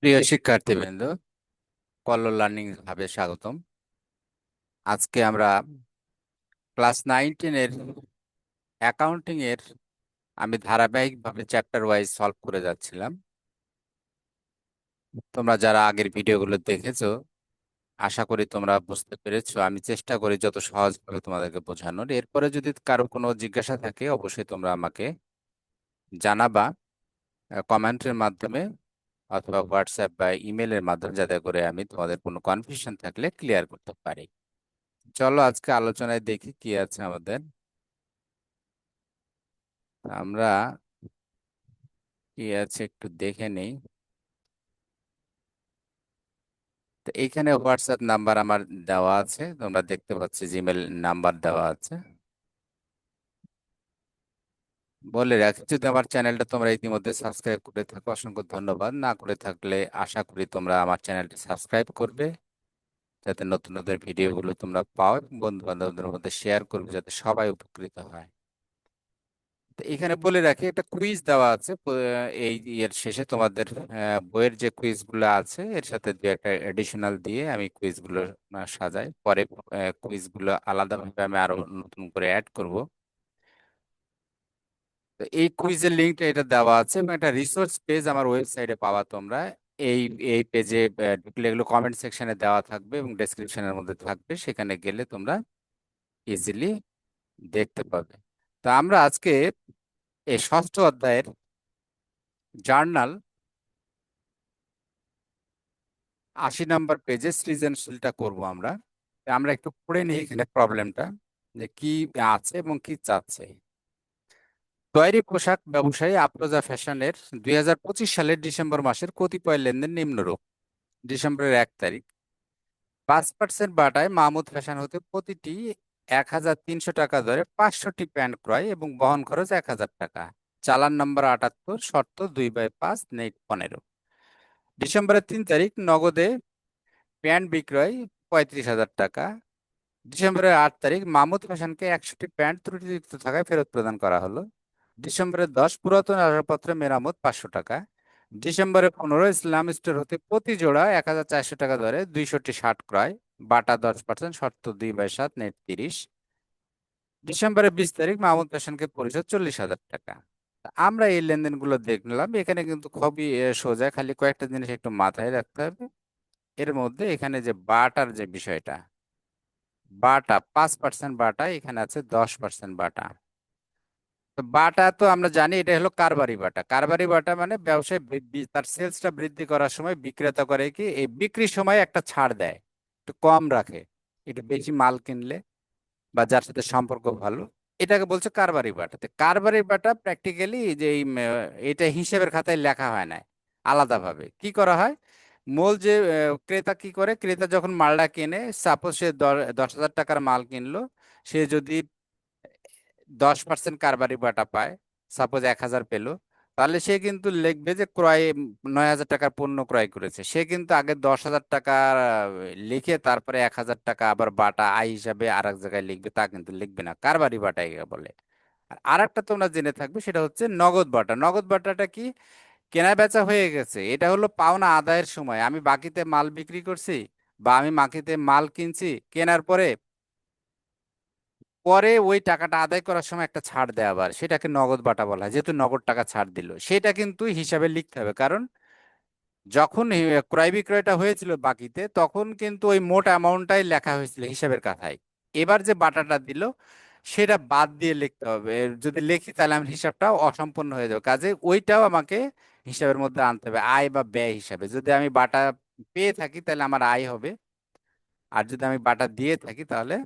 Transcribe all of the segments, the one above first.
প্রিয় শিক্ষার্থীবৃন্দ, কল্লোল লার্নিং হাবে স্বাগতম। আজকে আমরা ক্লাস 9-10 এর অ্যাকাউন্টিং এর আমি ধারাবাহিকভাবে চ্যাপ্টার ওয়াইজ সলভ করে যাচ্ছিলাম। তোমরা যারা আগের ভিডিওগুলো দেখেছো, আশা করি তোমরা বুঝতে পেরেছো। আমি চেষ্টা করি যত সহজভাবে তোমাদেরকে বোঝানোর। এরপরে যদি কারো কোনো জিজ্ঞাসা থাকে অবশ্যই তোমরা আমাকে জানাবা কমেন্টের মাধ্যমে অথবা হোয়াটসঅ্যাপ বা ইমেলের মাধ্যমে, যাতে করে আমি তোমাদের কোনো কনফিউশন থাকলে ক্লিয়ার করতে পারি। চলো আজকে আলোচনায় দেখি কি আছে আমাদের। আমরা কি আছে একটু দেখে নেই। তো এইখানে হোয়াটসঅ্যাপ নাম্বার আমার দেওয়া আছে, তোমরা দেখতে পাচ্ছ জিমেল নাম্বার দেওয়া আছে। বলে রাখি, যদি আমার চ্যানেলটা তোমরা ইতিমধ্যে সাবস্ক্রাইব করে থাকো অসংখ্য ধন্যবাদ। না করে থাকলে আশা করি তোমরা আমার চ্যানেলটি সাবস্ক্রাইব করবে, যাতে নতুন নতুন ভিডিওগুলো তোমরা পাও, এবং বন্ধু বান্ধবদের মধ্যে শেয়ার করবে যাতে সবাই উপকৃত হয়। তো এখানে বলে রাখি, একটা কুইজ দেওয়া আছে এই এর শেষে তোমাদের বইয়ের যে কুইজ গুলো আছে এর সাথে দু একটা এডিশনাল দিয়ে আমি কুইজ গুলো সাজাই। পরে কুইজ গুলো আলাদাভাবে আমি আরো নতুন করে অ্যাড করব। তো এই কুইজের লিঙ্কটা এটা দেওয়া আছে, এবং একটা রিসোর্স পেজ আমার ওয়েবসাইটে পাওয়া তোমরা। এই এই পেজে ঢুকলে এগুলো কমেন্ট সেকশনে দেওয়া থাকবে এবং ডেসক্রিপশনের মধ্যে থাকবে, সেখানে গেলে তোমরা ইজিলি দেখতে পাবে। তো আমরা আজকে এই ষষ্ঠ অধ্যায়ের জার্নাল 80 নম্বর পেজে সৃজনশীলটা করব আমরা। আমরা একটু পড়ে নিই এখানে প্রবলেমটা, যে কি আছে এবং কি চাচ্ছে। তৈরি পোশাক ব্যবসায়ী আফরোজা ফ্যাশনের 2025 সালের ডিসেম্বর মাসের কতিপয় লেনদেন নিম্নরূপ। ডিসেম্বরের 1 তারিখ 5% বাটায় মাহমুদ ফ্যাশন হতে প্রতিটি 1300 টাকা দরে 500টি প্যান্ট ক্রয় এবং বহন খরচ 1000 টাকা। চালান নম্বর 78, শর্ত 2/5, নেট 15। ডিসেম্বরের 3 তারিখ নগদে প্যান্ট বিক্রয় 35,000 টাকা। ডিসেম্বরের 8 তারিখ মাহমুদ হাসানকে 100টি প্যান্ট ত্রুটিযুক্ত থাকায় ফেরত প্রদান করা হলো। ডিসেম্বরের 10 পুরাতন আসবাবপত্র মেরামত 500 টাকা। ডিসেম্বরের 15 ইসলাম স্টোর হতে প্রতি জোড়া 1400 টাকা দরে 200টি শার্ট ক্রয়, বাটা 10%, শর্ত 2/7, নেট 30। ডিসেম্বরের 20 তারিখ মাহমুদ হাসানকে পরিশোধ 40,000 টাকা। তা আমরা এই লেনদেনগুলো দেখলাম। এখানে কিন্তু খুবই সোজা, খালি কয়েকটা জিনিস একটু মাথায় রাখতে হবে। এর মধ্যে এখানে যে বাটার যে বিষয়টা, বাটা 5% বাটা, এখানে আছে 10% বাটা। তো বাটা তো আমরা জানি এটা হলো কারবারি বাটা। কারবারি বাটা মানে ব্যবসায় তার সেলসটা বৃদ্ধি করার সময় বিক্রেতা করে কি, এই বিক্রির সময় একটা ছাড় দেয়, একটু কম রাখে, একটু বেশি মাল কিনলে বা যার সাথে সম্পর্ক ভালো, এটাকে বলছে কারবারি বাটা। তো কারবারি বাটা প্র্যাকটিক্যালি যে এটা হিসেবের খাতায় লেখা হয় না, আলাদাভাবে কি করা হয়। মূল যে ক্রেতা কি করে, ক্রেতা যখন মালটা কেনে, সাপোজ সে 10,000 টাকার মাল কিনলো, সে যদি 10% কারবারি বাটা পায়, সাপোজ 1,000 পেলো, তাহলে সে কিন্তু লিখবে যে ক্রয় 9,000 টাকার পণ্য ক্রয় করেছে। সে কিন্তু আগে 10,000 টাকা লিখে তারপরে 1,000 টাকা আবার বাটা আয় হিসাবে আর এক জায়গায় লিখবে, তা কিন্তু লিখবে না। কারবারি বাটা একে বলে। আর একটা তোমরা জেনে থাকবে, সেটা হচ্ছে নগদ বাটা। নগদ বাটাটা কি, কেনা বেচা হয়ে গেছে, এটা হলো পাওনা আদায়ের সময় আমি বাকিতে মাল বিক্রি করছি বা আমি বাকিতে মাল কিনছি, কেনার পরে পরে ওই টাকাটা আদায় করার সময় একটা ছাড় দেয়, আবার সেটাকে নগদ বাটা বলা হয়। যেহেতু নগদ টাকা ছাড় দিল, সেটা কিন্তু হিসাবে লিখতে হবে। কারণ যখন ক্রয় বিক্রয়টা হয়েছিল বাকিতে, তখন কিন্তু ওই মোট অ্যামাউন্টটাই লেখা হয়েছিল হিসাবের খাতায়। এবার যে বাটাটা দিল সেটা বাদ দিয়ে লিখতে হবে। যদি লিখি তাহলে আমার হিসাবটাও অসম্পূর্ণ হয়ে যাবে, কাজে ওইটাও আমাকে হিসাবের মধ্যে আনতে হবে আয় বা ব্যয় হিসাবে। যদি আমি বাটা পেয়ে থাকি তাহলে আমার আয় হবে, আর যদি আমি বাটা দিয়ে থাকি তাহলে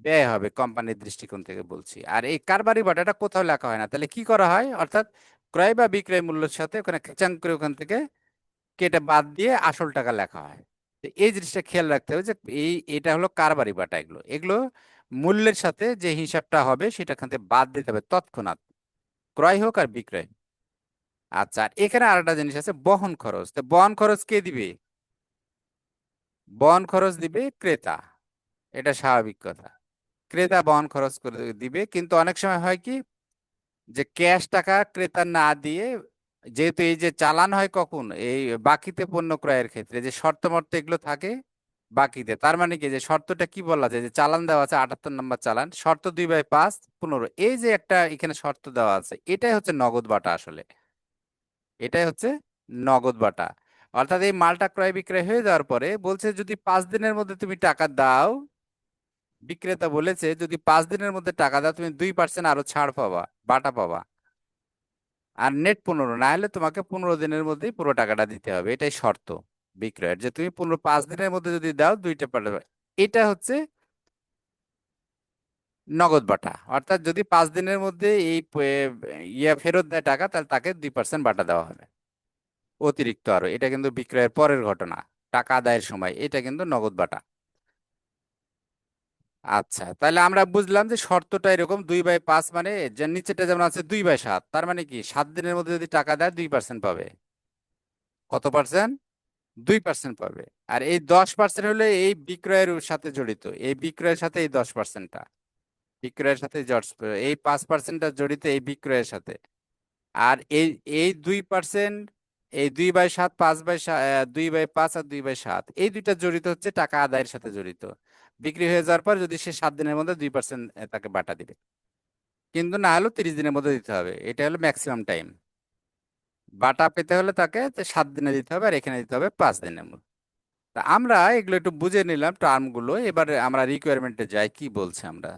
ব্যয় হবে, কোম্পানির দৃষ্টিকোণ থেকে বলছি। আর এই কারবারি বাটাটা কোথাও লেখা হয় না, তাহলে কি করা হয়, অর্থাৎ ক্রয় বা বিক্রয় মূল্যের সাথে ওখানে খেচাং করে ওখান থেকে কেটে বাদ দিয়ে আসল টাকা লেখা হয়। তো এই জিনিসটা খেয়াল রাখতে হবে যে এটা হলো কারবারি বাটা। এগুলো এগুলো মূল্যের সাথে যে হিসাবটা হবে সেটা এখান থেকে বাদ দিতে হবে তৎক্ষণাৎ, ক্রয় হোক আর বিক্রয়। আচ্ছা, আর এখানে আরেকটা জিনিস আছে, বহন খরচ। তো বহন খরচ কে দিবে? বহন খরচ দিবে ক্রেতা, এটা স্বাভাবিক কথা। ক্রেতা বহন খরচ করে দিবে, কিন্তু অনেক সময় হয় কি, যে ক্যাশ টাকা ক্রেতা না দিয়ে যেহেতু এই যে চালান হয় কখন, এই বাকিতে পণ্য ক্রয়ের ক্ষেত্রে যে শর্ত মর্ত এগুলো থাকে বাকিতে, তার মানে কি যে শর্তটা কি বলা যায়, যে চালান দেওয়া আছে 78 নম্বর চালান, শর্ত 2/5 15, এই যে একটা এখানে শর্ত দেওয়া আছে, এটাই হচ্ছে নগদ বাটা আসলে। এটাই হচ্ছে নগদ বাটা। অর্থাৎ এই মালটা ক্রয় বিক্রয় হয়ে যাওয়ার পরে বলছে যদি 5 দিনের মধ্যে তুমি টাকা দাও, বিক্রেতা বলেছে যদি 5 দিনের মধ্যে টাকা দাও তুমি 2% আরো ছাড় পাবা, বাটা পাবা। আর নেট 15, না হলে তোমাকে 15 দিনের মধ্যেই পুরো টাকাটা দিতে হবে, এটাই শর্ত বিক্রয়ের, যে তুমি 5 দিনের মধ্যে যদি দাও দুইটা পাঠাবে। এটা হচ্ছে নগদ বাটা। অর্থাৎ যদি 5 দিনের মধ্যে এই ইয়ে ফেরত দেয় টাকা, তাহলে তাকে 2% বাটা দেওয়া হবে অতিরিক্ত আরো। এটা কিন্তু বিক্রয়ের পরের ঘটনা, টাকা আদায়ের সময় এটা কিন্তু নগদ বাটা। আচ্ছা, তাহলে আমরা বুঝলাম যে শর্তটা এরকম 2/5, মানে যে নিচেটা যেমন আছে 2/7, তার মানে কি 7 দিনের মধ্যে যদি টাকা দেয় 2% পাবে। কত পার্সেন্ট? 2% পাবে। আর এই 10% হলে এই বিক্রয়ের সাথে জড়িত, এই বিক্রয়ের সাথে এই 10%টা বিক্রয়ের সাথে এই 5%টা জড়িত এই বিক্রয়ের সাথে। আর এই 2%, এই 2/7, 2/5 আর 2/7, এই দুইটা জড়িত হচ্ছে টাকা আদায়ের সাথে জড়িত। বিক্রি হয়ে যাওয়ার পর যদি সে 7 দিনের মধ্যে 2% তাকে বাটা দিবে, কিন্তু না হলেও 30 দিনের মধ্যে দিতে হবে, এটা হলো ম্যাক্সিমাম টাইম। বাটা পেতে হলে তাকে 7 দিনে দিতে হবে, আর এখানে দিতে হবে 5 দিনের মধ্যে। তা আমরা এগুলো একটু বুঝে নিলাম টার্ম গুলো, এবারে আমরা রিকোয়ারমেন্টে যাই কি বলছে আমরা।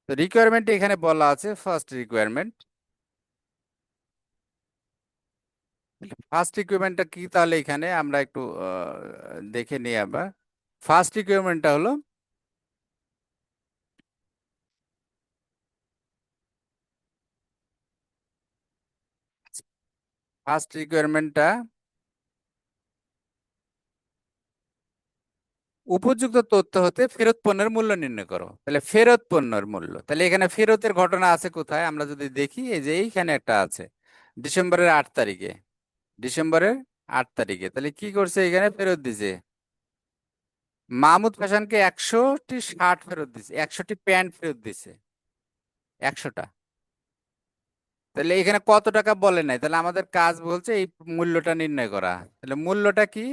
তো রিকোয়ারমেন্টে এখানে বলা আছে ফার্স্ট রিকোয়ারমেন্ট। ফার্স্ট রিকোয়ারমেন্টটা কি তাহলে এখানে আমরা একটু দেখে নিই আবার। ফার্স্ট রিকোয়ারমেন্টটা হলো, ফার্স্ট রিকোয়ারমেন্টটা উপযুক্ত তথ্য হতে ফেরত পণ্যের মূল্য নির্ণয় করো। তাহলে ফেরত পণ্যের মূল্য, তাহলে এখানে ফেরতের ঘটনা আছে কোথায় আমরা যদি দেখি, এই যে এইখানে একটা আছে ডিসেম্বরের 8 তারিখে। ডিসেম্বরের 8 তারিখে তাহলে কি করছে, এখানে ফেরত দিছে মাহমুদ ফ্যাশনকে 100টি শার্ট ফেরত দিছে, 100টি প্যান্ট ফেরত দিছে, 100টা। তাহলে এখানে কত টাকা বলে নাই, তাহলে আমাদের কাজ বলছে এই মূল্যটা নির্ণয় করা। তাহলে মূল্যটা কি?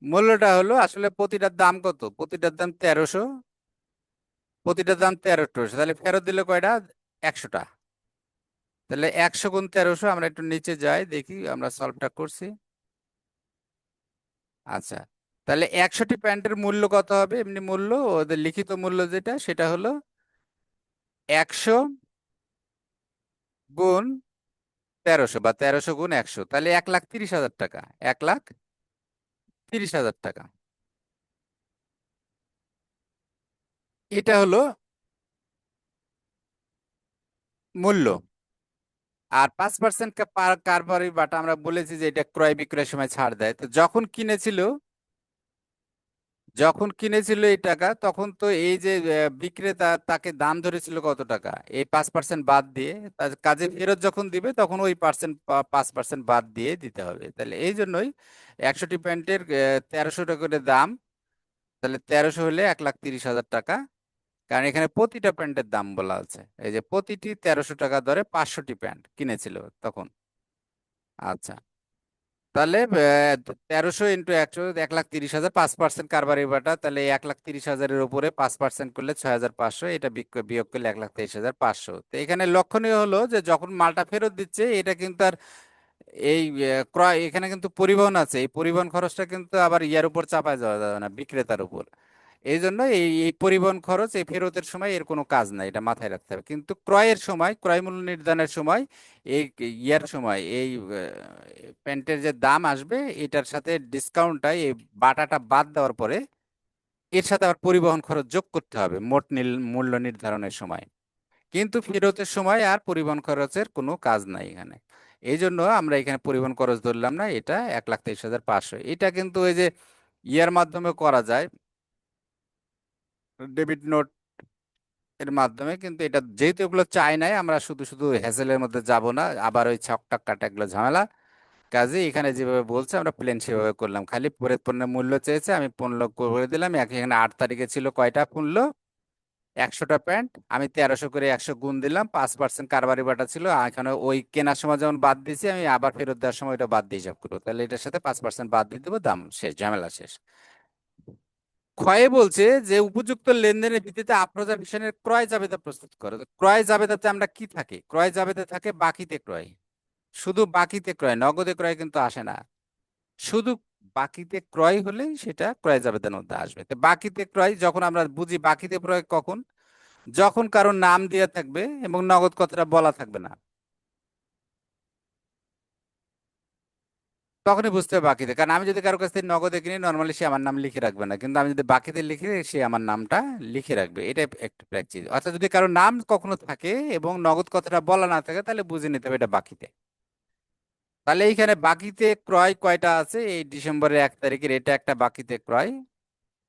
মূল্যটা হলো আসলে প্রতিটার দাম কত, প্রতিটার দাম 1300, প্রতিটার দাম 1300, তাহলে ফেরত দিলে কয়টা? 100টা। তাহলে 100 × 1300, আমরা একটু নিচে যাই দেখি আমরা সলভটা করছি। আচ্ছা, তাহলে 100টি প্যান্টের মূল্য কত হবে, এমনি মূল্য ওদের লিখিত মূল্য যেটা সেটা হলো 100 গুণ 1300, বা 1300 × 100, তাহলে 1,30,000 টাকা, 1,30,000 টাকা। এটা হলো মূল্য। আর 5% কারবারি বাটা আমরা বলেছি যে এটা ক্রয় বিক্রয়ের সময় ছাড় দেয়। তো যখন কিনেছিল এই টাকা, তখন তো এই যে বিক্রেতা তাকে দাম ধরেছিল কত টাকা, এই 5% বাদ দিয়ে, তার কাজে ফেরত যখন দিবে তখন ওই 5% বাদ দিয়ে দিতে হবে। তাহলে এই জন্যই 100টি প্যান্টের 1300 টাকা করে দাম। তাহলে 1300 হলে 1,30,000 টাকা, কারণ এখানে প্রতিটা প্যান্টের দাম বলা আছে। এই যে প্রতিটি 1300 টাকা ধরে 500টি প্যান্ট কিনেছিল তখন। আচ্ছা, তাহলে 1300 × 100, 1,30,000, 5% কারবারি বাটা, তাহলে 1,30,000-এর উপরে 5% করলে 6,500, এটা বিয়োগ করলে 1,23,500। তো এখানে লক্ষণীয় হলো যে যখন মালটা ফেরত দিচ্ছে এটা কিন্তু আর এই ক্রয়, এখানে কিন্তু পরিবহন আছে, এই পরিবহন খরচটা কিন্তু আবার ইয়ার উপর চাপায় যাওয়া যাবে না, বিক্রেতার উপর। এই জন্য এই এই পরিবহন খরচ এই ফেরতের সময় এর কোনো কাজ নাই, এটা মাথায় রাখতে হবে। কিন্তু ক্রয়ের সময়, ক্রয় মূল্য নির্ধারণের সময়, এই ইয়ার সময় এই প্যান্টের যে দাম আসবে এটার সাথে ডিসকাউন্টটা, এই বাটাটা বাদ দেওয়ার পরে এর সাথে আবার পরিবহন খরচ যোগ করতে হবে মোট মূল্য নির্ধারণের সময়। কিন্তু ফেরতের সময় আর পরিবহন খরচের কোনো কাজ নাই এখানে। এই জন্য আমরা এখানে পরিবহন খরচ ধরলাম না, এটা 1,23,500। এটা কিন্তু ওই যে ইয়ার মাধ্যমে করা যায়, ডেবিট নোট এর মাধ্যমে। কিন্তু এটা যেহেতু এগুলো চাই নাই, আমরা শুধু শুধু হ্যাসেলের মধ্যে যাব না, আবার ওই ছক টাক কাটা এগুলো ঝামেলা। কাজে এখানে যেভাবে বলছে আমরা প্লেন সেভাবে করলাম, খালি পণ্যের মূল্য চেয়েছে, আমি পণ্য করে দিলাম। এখানে 8 তারিখে ছিল কয়টা মূল্য? 100টা প্যান্ট, আমি 1300 করে 100 গুণ দিলাম, 5% কারবারি বাটা ছিল, আর এখানে ওই কেনার সময় যেমন বাদ দিয়েছি, আমি আবার ফেরত দেওয়ার সময় ওটা বাদ দিয়ে হিসাব করবো, তাহলে এটার সাথে 5% বাদ দিয়ে দেবো, দাম শেষ, ঝামেলা শেষ। ক্ষয়ে বলছে যে উপযুক্ত লেনদেনের ভিত্তিতে আফরোজা ফ্যাশনের ক্রয় জাবেদা প্রস্তুত করো। তো ক্রয় জাবেদাতে আমরা কি থাকে, ক্রয় জাবেদা থাকে বাকিতে ক্রয়, শুধু বাকিতে ক্রয়, নগদে ক্রয় কিন্তু আসে না। শুধু বাকিতে ক্রয় হলেই সেটা ক্রয় জাবেদার মধ্যে আসবে। তো বাকিতে ক্রয় যখন আমরা বুঝি, বাকিতে ক্রয় কখন, যখন কারো নাম দেওয়া থাকবে এবং নগদ কথাটা বলা থাকবে না, তখনই বুঝতে হবে বাকিতে। কারণ আমি যদি কারো কাছ থেকে নগদে কিনি, নর্মালি সে আমার নাম লিখে রাখবে না, কিন্তু আমি যদি বাকিতে লিখে সে আমার নামটা লিখে রাখবে, এটা একটা প্র্যাকটিস। অর্থাৎ যদি কারো নাম কখনো থাকে এবং নগদ কথাটা বলা না থাকে, তাহলে বুঝে নিতে হবে এটা বাকিতে। তাহলে এইখানে বাকিতে ক্রয় কয়টা আছে, এই ডিসেম্বরের 1 তারিখের এটা একটা বাকিতে ক্রয়,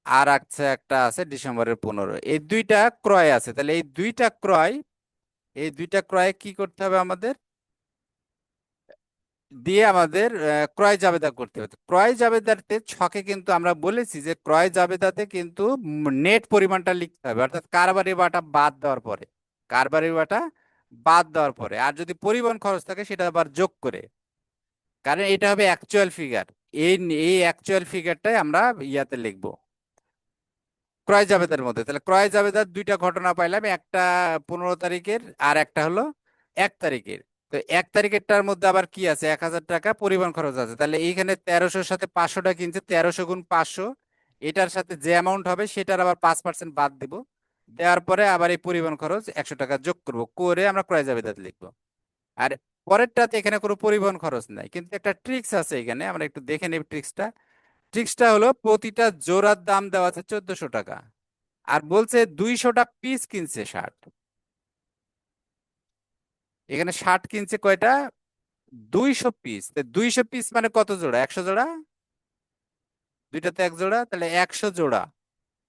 আর একটা আছে ডিসেম্বরের 15, এই দুইটা ক্রয় আছে। তাহলে এই দুইটা ক্রয়, এই দুইটা ক্রয় কি করতে হবে আমাদের, দিয়ে আমাদের ক্রয় জাবেদা করতে হবে। তো ক্রয় জাবেদাতে ছকে কিন্তু আমরা বলেছি যে ক্রয় জাবেদাতে কিন্তু নেট পরিমাণটা লিখতে হবে, অর্থাৎ কারবারি বাটা বাদ দেওয়ার পরে, কারবারি বাটা বাদ দেওয়ার পরে, আর যদি পরিবহন খরচ থাকে সেটা আবার যোগ করে, কারণ এটা হবে অ্যাকচুয়াল ফিগার। এই এই অ্যাকচুয়াল ফিগারটাই আমরা ইয়াতে লিখবো ক্রয় জাবেদার মধ্যে। তাহলে ক্রয় জাবেদার দুইটা ঘটনা পাইলাম, একটা 15 তারিখের, আর একটা হলো 1 তারিখের। তো 1 তারিখেরটার মধ্যে আবার কি আছে, 1000 টাকা পরিবহন খরচ আছে। তাহলে এইখানে 1300-র সাথে 500টা কিনছে, 1300 গুণ 500, এটার সাথে যে অ্যামাউন্ট হবে সেটার আবার 5% বাদ দিব, দেওয়ার পরে আবার এই পরিবহন খরচ 100 টাকা যোগ করব, করে আমরা ক্রয় জাবেদাতে লিখবো। আর পরেরটাতে এখানে কোনো পরিবহন খরচ নাই, কিন্তু একটা ট্রিক্স আছে এখানে, আমরা একটু দেখে নেব ট্রিক্সটা। ট্রিক্সটা হলো প্রতিটা জোড়ার দাম দেওয়া আছে 1400 টাকা, আর বলছে 200টা পিস কিনছে শার্ট। এখানে শার্ট কিনছে কয়টা, 200 পিস। 200 পিস মানে কত জোড়া, 100 জোড়া, দুইটাতে এক জোড়া, তাহলে 100 জোড়া।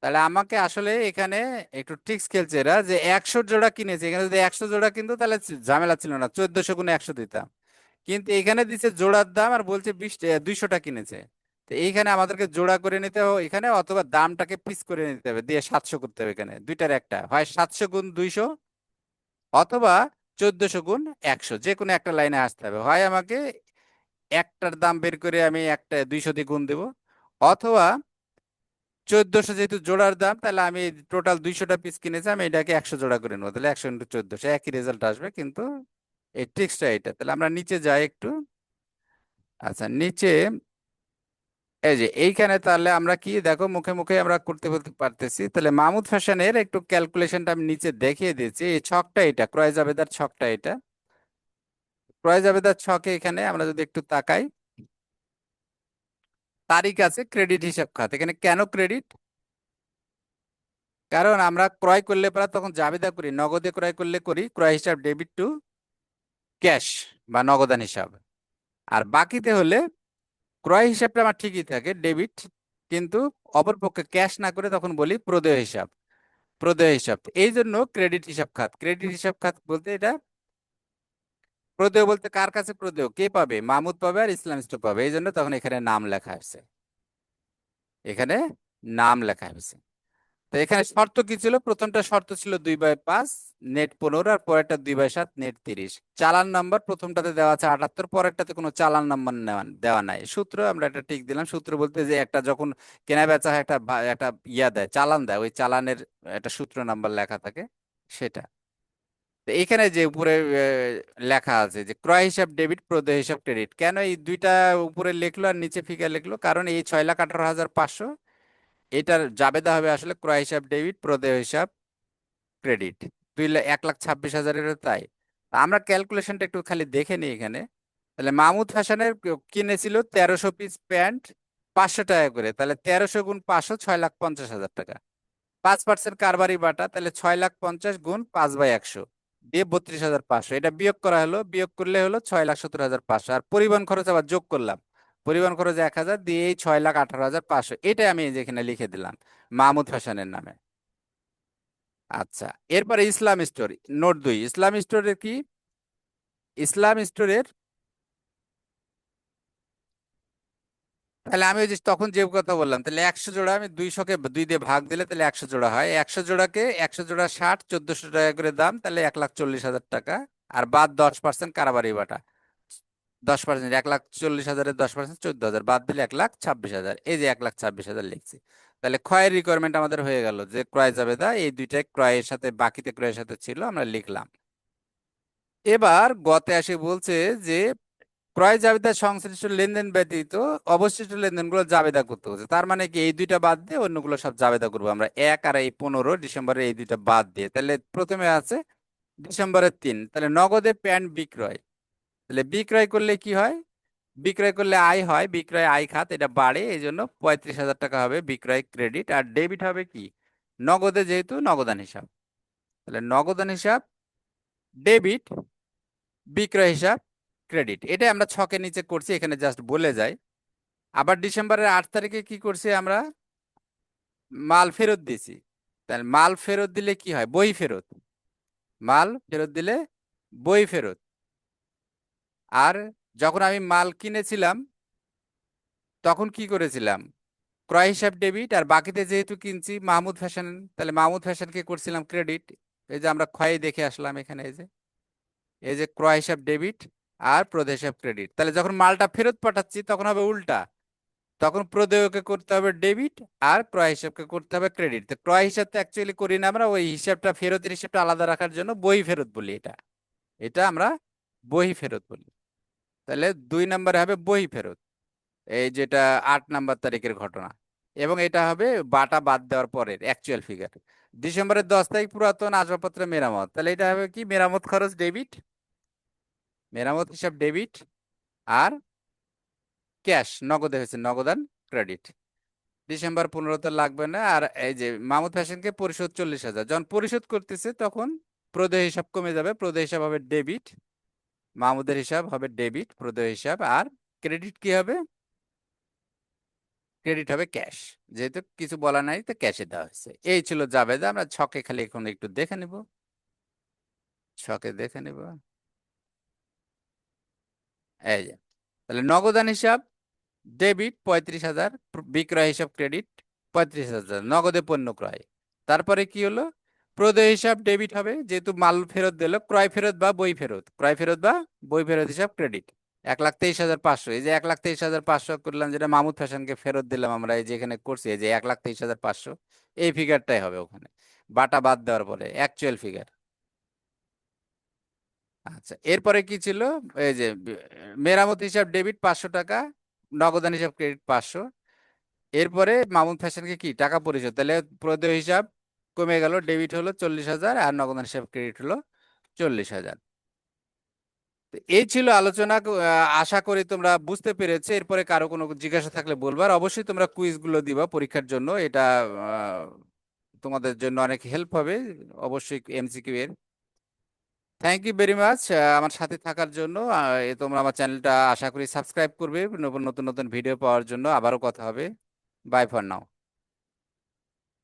তাহলে আমাকে আসলে এখানে একটু ট্রিক্স খেলছে এরা, যে 100 জোড়া কিনেছে, এখানে যদি 100 জোড়া কিন্তু তাহলে ঝামেলা ছিল না, 1400 গুণে 100 দিতাম। কিন্তু এখানে দিছে জোড়ার দাম, আর বলছে 200টা কিনেছে। তো এইখানে আমাদেরকে জোড়া করে নিতে হবে এখানে, অথবা দামটাকে পিস করে নিতে হবে, দিয়ে 700 করতে হবে। এখানে দুইটার একটা হয়, 700 গুণ 200, অথবা 1400 গুণ 100, যে কোনো একটা লাইনে আসতে হবে। হয় আমাকে একটার দাম বের করে আমি একটা 200 দিয়ে গুণ দেবো, অথবা 1400 যেহেতু জোড়ার দাম, তাহলে আমি টোটাল 200টা পিস কিনেছি, আমি এটাকে 100 জোড়া করে নেবো, তাহলে 100 × 1400 একই রেজাল্ট আসবে। কিন্তু এই ট্রিক্সটা এটা। তাহলে আমরা নিচে যাই একটু। আচ্ছা, নিচে এই যে এইখানে তাহলে আমরা কি দেখো, মুখে মুখে আমরা করতে বলতে পারতেছি। তাহলে মাহমুদ ফ্যাশনের একটু ক্যালকুলেশনটা আমি নিচে দেখিয়ে দিয়েছি, এই ছকটা এটা, ক্রয় জাবেদার ছকটা এটা। ক্রয় জাবেদার ছকে এখানে আমরা যদি একটু তাকাই, তারিখ আছে, ক্রেডিট হিসাব খাত। এখানে কেন ক্রেডিট, কারণ আমরা ক্রয় করলে পরে তখন জাবেদা করি, নগদে ক্রয় করলে করি ক্রয় হিসাব ডেবিট টু ক্যাশ বা নগদান হিসাব। আর বাকিতে হলে ক্রয় হিসাবটা আমার ঠিকই থাকে ডেবিট, কিন্তু অপরপক্ষে ক্যাশ না করে তখন বলি প্রদেয় হিসাব, প্রদেয় হিসাব। এই জন্য ক্রেডিট হিসাব খাত, ক্রেডিট হিসাব খাত বলতে এটা, প্রদেয় বলতে কার কাছে প্রদেয়, কে পাবে, মাহমুদ পাবে আর ইসলাম স্টোর পাবে, এই জন্য তখন এখানে নাম লেখা হয়েছে, এখানে নাম লেখা হয়েছে। তো এখানে শর্ত কি ছিল, প্রথমটা শর্ত ছিল 2/5 নেট 15, আর পরেরটা 2/7 নেট 30। চালান নাম্বার প্রথমটাতে দেওয়া আছে 78, পরেরটাতে কোনো চালান নাম্বার দেওয়া নাই। সূত্র আমরা এটা ঠিক দিলাম, সূত্র বলতে যে একটা যখন কেনা বেচা হয়, একটা একটা ইয়া দেয়, চালান দেয়, ওই চালানের একটা সূত্র নাম্বার লেখা থাকে সেটা। তো এখানে যে উপরে লেখা আছে যে ক্রয় হিসাব ডেবিট, প্রদেয় হিসাব ক্রেডিট, কেন এই দুইটা উপরে লিখলো আর নিচে ফিগার লিখলো, কারণ এই 6,18,500 এটার জাবেদা হবে আসলে ক্রয় হিসাব ডেবিট, প্রদেয় হিসাব ক্রেডিট। 1,26,000-এরও তাই। তা আমরা ক্যালকুলেশনটা একটু খালি দেখে নিই এখানে। তাহলে মাহমুদ হাসানের কিনেছিল 1300 পিস প্যান্ট 500 টাকা করে, তাহলে 1300 গুণ 500, 6,50,000 টাকা। 5% কারবারি বাটা, তাহলে 6,50,000 গুণ 5/100 দিয়ে 32,500, এটা বিয়োগ করা হলো, বিয়োগ করলে হলো 6,70,500, আর পরিবহন খরচ আবার যোগ করলাম, পরিবহন খরচ 1000 দিয়ে এই 6,18,500, এটাই আমি যেখানে লিখে দিলাম মাহমুদ হাসানের নামে। আচ্ছা, এরপরে ইসলাম স্টোর, নোট 2, ইসলাম স্টোরের কি, ইসলাম স্টোরের তাহলে আমি ওই যে তখন যে কথা বললাম, তাহলে 100 জোড়া আমি 200-কে 2 দিয়ে ভাগ দিলে তাহলে 100 জোড়া হয়। 100 জোড়াকে 100 জোড়া 60, 1400 টাকা করে দাম, তাহলে 1,40,000 টাকা। আর বাদ 10% কারাবারি বাটা, 10%, 1,40,000-এর 10% 14,000, বাদ দিলে 1,26,000। এই যে 1,26,000 লিখছি। তাহলে ক্রয়ের রিকোয়ারমেন্ট আমাদের হয়ে গেল, যে ক্রয় জাবেদা এই দুইটাই ক্রয়ের সাথে, বাকিতে ক্রয়ের সাথে ছিল, আমরা লিখলাম। এবার গতে আসে বলছে যে ক্রয় জাবেদা সংশ্লিষ্ট লেনদেন ব্যতীত অবশিষ্ট লেনদেনগুলো জাবেদা করতে হচ্ছে। তার মানে কি, এই দুইটা বাদ দিয়ে অন্যগুলো সব জাবেদা করবো আমরা, 1 আর এই 15 ডিসেম্বরের এই দুইটা বাদ দিয়ে। তাহলে প্রথমে আছে ডিসেম্বরের 3, তাহলে নগদে প্যান্ট বিক্রয়। তাহলে বিক্রয় করলে কি হয়, বিক্রয় করলে আয় হয়, বিক্রয় আয় খাত, এটা বাড়ে, এই জন্য 35,000 টাকা হবে বিক্রয় ক্রেডিট। আর ডেবিট হবে কি, নগদে যেহেতু নগদান হিসাব, তাহলে নগদান হিসাব ডেবিট, বিক্রয় হিসাব ক্রেডিট। এটা আমরা ছকের নিচে করছি, এখানে জাস্ট বলে যাই। আবার ডিসেম্বরের 8 তারিখে কি করছি আমরা, মাল ফেরত দিছি। তাহলে মাল ফেরত দিলে কি হয়, বই ফেরত, মাল ফেরত দিলে বই ফেরত। আর যখন আমি মাল কিনেছিলাম তখন কি করেছিলাম, ক্রয় হিসাব ডেবিট, আর বাকিতে যেহেতু কিনছি মাহমুদ ফ্যাশন, তাহলে মাহমুদ ফ্যাশনকে করছিলাম ক্রেডিট। এই যে আমরা ক্ষয়ে দেখে আসলাম এখানে, এই যে ক্রয় হিসাব ডেবিট আর প্রদেয় হিসাব ক্রেডিট। তাহলে যখন মালটা ফেরত পাঠাচ্ছি তখন হবে উল্টা, তখন প্রদেয়কে করতে হবে ডেবিট আর ক্রয় হিসাবকে করতে হবে ক্রেডিট। তো ক্রয় হিসাবটা অ্যাকচুয়ালি করি না আমরা, ওই হিসাবটা, ফেরতের হিসাবটা আলাদা রাখার জন্য বই ফেরত বলি, এটা এটা আমরা বই ফেরত বলি। তাহলে 2 নম্বরে হবে বই ফেরত, এই যেটা 8 নম্বর তারিখের ঘটনা। এবং এটা হবে বাটা বাদ দেওয়ার পরের অ্যাকচুয়াল ফিগার। ডিসেম্বরের 10 তারিখ পুরাতন আসবাবপত্র মেরামত, তাহলে এটা হবে কি, মেরামত খরচ ডেবিট, মেরামত হিসাব ডেবিট, আর ক্যাশ নগদে হয়েছে নগদান ক্রেডিট। ডিসেম্বর 15 তো লাগবে না। আর এই যে মাহমুদ ফ্যাশনকে পরিশোধ 40,000, যখন পরিশোধ করতেছে তখন প্রদেয় হিসাব কমে যাবে, প্রদেয় হিসাব হবে ডেবিট, মাহমুদের হিসাব হবে ডেবিট প্রদেয় হিসাব। আর ক্রেডিট কি হবে, ক্রেডিট হবে ক্যাশ, যেহেতু কিছু বলা নাই তো ক্যাশে দেওয়া হয়েছে। এই ছিল জাবেদা। আমরা ছকে খালি এখন একটু দেখে নিব, ছকে দেখে নিব। এই যে, তাহলে নগদান হিসাব ডেবিট 35,000, বিক্রয় হিসাব ক্রেডিট 35,000, নগদে পণ্য ক্রয়। তারপরে কি হলো, প্রদেয় হিসাব ডেবিট হবে, যেহেতু মাল ফেরত দিল, ক্রয় ফেরত বা বই ফেরত, ক্রয় ফেরত বা বই ফেরত হিসাব ক্রেডিট 1,23,500। এই যে 1,23,500 করলাম, যেটা মাহমুদ ফ্যাশনকে ফেরত দিলাম আমরা, এই যে এখানে করছি, এই যে 1,23,500, এই ফিগারটাই হবে ওখানে বাটা বাদ দেওয়ার পরে অ্যাকচুয়াল ফিগার। আচ্ছা, এরপরে কি ছিল, এই যে মেরামত হিসাব ডেবিট 500 টাকা, নগদান হিসাব ক্রেডিট 500। এরপরে মামুন ফ্যাশনকে কি টাকা পরিশোধ, তাহলে প্রদেয় হিসাব কমে গেল, ডেবিট হলো 40,000 আর নগদান হিসাব ক্রেডিট হলো 40,000। তো এই ছিল আলোচনা। আশা করি তোমরা বুঝতে পেরেছো। এরপরে কারো কোনো জিজ্ঞাসা থাকলে বলবো। আর অবশ্যই তোমরা কুইজ গুলো দিবা পরীক্ষার জন্য, এটা তোমাদের জন্য অনেক হেল্প হবে অবশ্যই এমসিকিউ এর। থ্যাংক ইউ ভেরি মাচ আমার সাথে থাকার জন্য। তোমরা আমার চ্যানেলটা আশা করি সাবস্ক্রাইব করবে নতুন নতুন নতুন ভিডিও পাওয়ার জন্য। আবারও কথা হবে। Bye for now.